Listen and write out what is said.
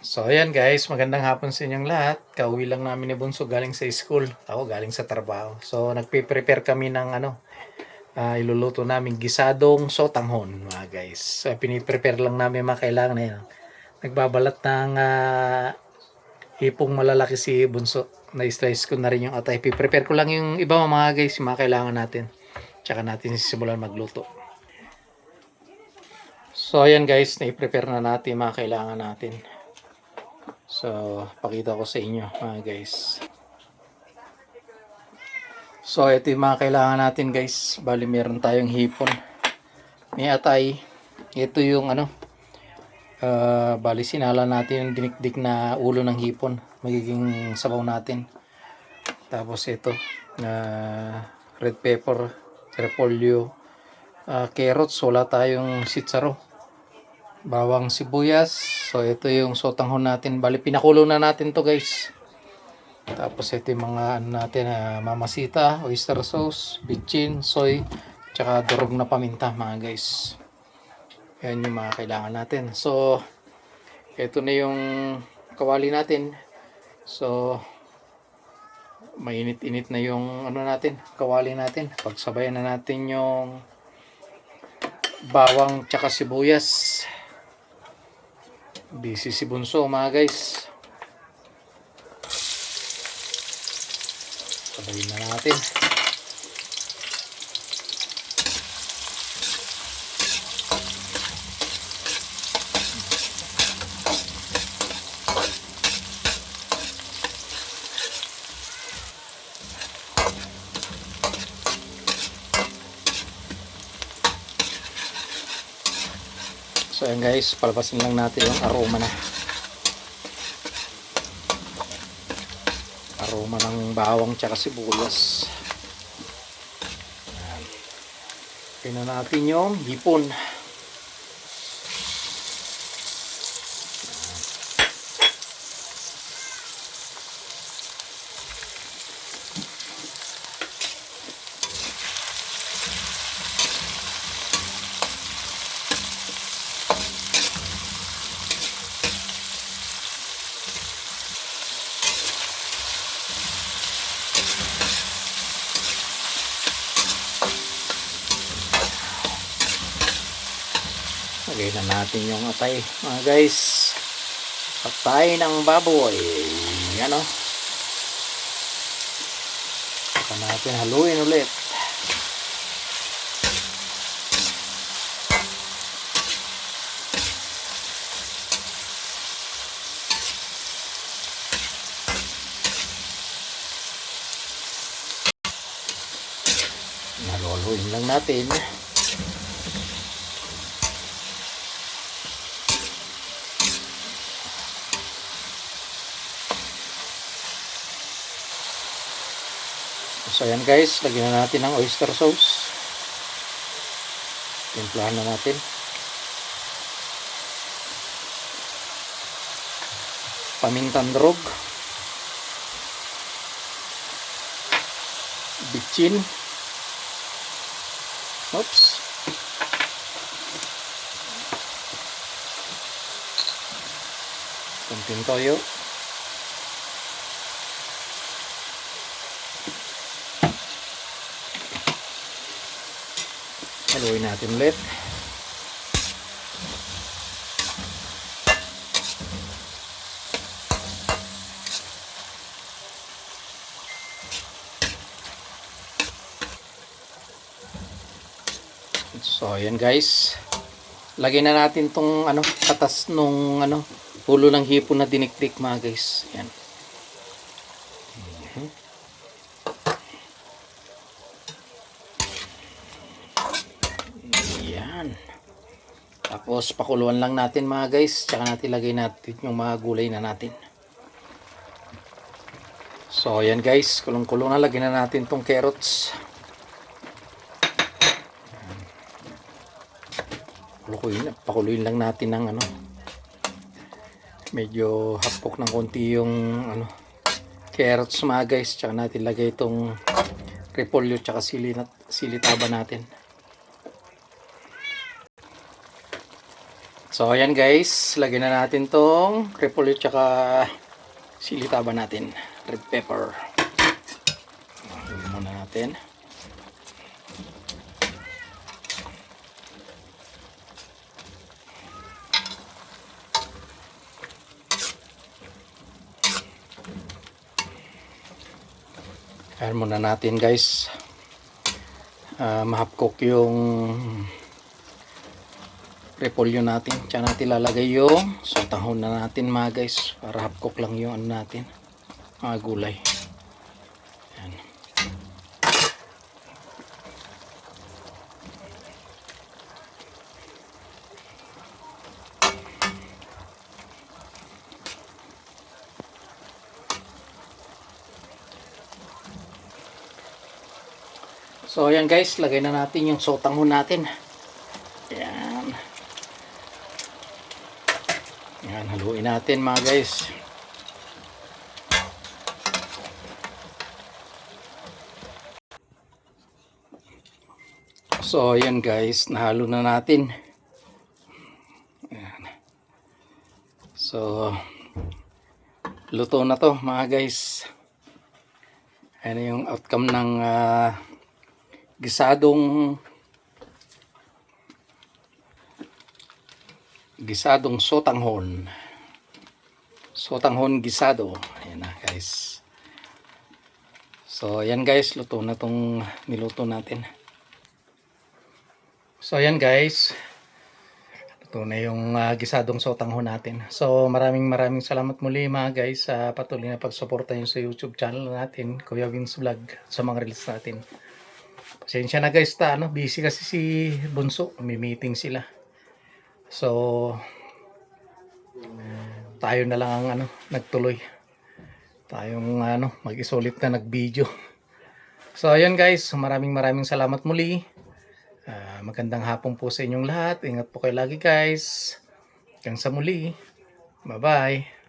So ayan guys, magandang hapon sa inyong lahat. Kauwi lang namin ni Bunso galing sa school. Ako galing sa trabaho. So nagpe-prepare kami ng iluluto namin gisadong sotanghon mga guys. So piniprepare lang namin mga kailangan na yan. Nagbabalat ng hipong malalaki si Bunso. Na-slice ko na rin yung atay. Piprepare ko lang yung iba mga guys, yung mga kailangan natin. Tsaka natin sisimulan magluto. So ayan guys, na-prepare na natin yung mga kailangan natin. So, pakita ko sa inyo mga guys. So, ito yung mga kailangan natin guys. Bali, meron tayong hipon. May atay. Ito yung bali, sinala natin yung dinikdik na ulo ng hipon. Magiging sabaw natin. Tapos ito, red pepper, repolyo, carrots, wala tayong sitsaro. Bawang sibuyas. So, ito yung sotanghon natin. Bali, pinakulo na natin to guys. Tapos ito yung mga natin, mamasita, oyster sauce, bitchin, soy, tsaka durog na paminta mga guys. Yan yung mga kailangan natin. So, ito na yung kawali natin. So, mainit-init na yung natin, kawali natin. Pagsabayan na natin yung bawang tsaka sibuyas. Busy si Bunso mga guys. Sabayin na natin. So ayan guys, palabasin lang natin yung aroma na. Aroma ng bawang tsaka sibuyas. Ayan. Pina natin yung hipon. Lagay na natin yung atay mga guys. Atay ng baboy. Yan o. Saka natin haluin ulit. Haluin lang natin. So ayan guys, lagyan na natin ng oyster sauce. Timplahan na natin. Pamintang durog. Bitchin. Oops. Kunting toyo. Haluin natin ulit. So ayan guys. Lagyan na natin tong katas nung ulo ng hipon na dinikdik mga guys. Yan. Yan. Tapos pakuluan lang natin mga guys. Tsaka natin lagay natin yung mga gulay na natin. So ayan guys, kulong-kulong na, lagyan na natin tong carrots. Pakuluin lang natin ng medyo hapok ng konti yung carrots mga guys. Tsaka natin lagay itong repolyo tsaka sili taba natin. So ayan guys, lagyan na natin tong repolyo tsaka silitaban natin, red pepper. Lagyan muna natin. Ayan muna natin guys. Mahap cook yung repolyo natin. Diyan natin lalagay yung sotanghon na natin mga guys. Para half cook lang yung ano natin. Mga gulay. Ayan. So ayan guys, lagay na natin yung sotanghon natin. Ayan. Ayan, haluin natin mga guys. So ayan guys, nahalo na natin. Ayan. So luto na to mga guys. Ayan yung outcome ng gisadong sotanghon gisado. Ayan na guys. So ayan guys, luto na tong niluto natin. So ayan guys, luto na yung gisadong sotanghon natin. So maraming salamat muli mga guys sa patuloy na pagsuporta nyo sa YouTube channel natin, Kuya Vince Vlog, sa mga reels natin. Pasensya na guys, busy kasi si Bunso, may meeting sila. So tayo na lang ang nagtuloy. Tayong mag-isulit na nag-video. So ayan guys, maraming salamat muli. Magandang hapon po sa inyong lahat. Ingat po kayo lagi guys. Hanggang sa muli. Bye bye.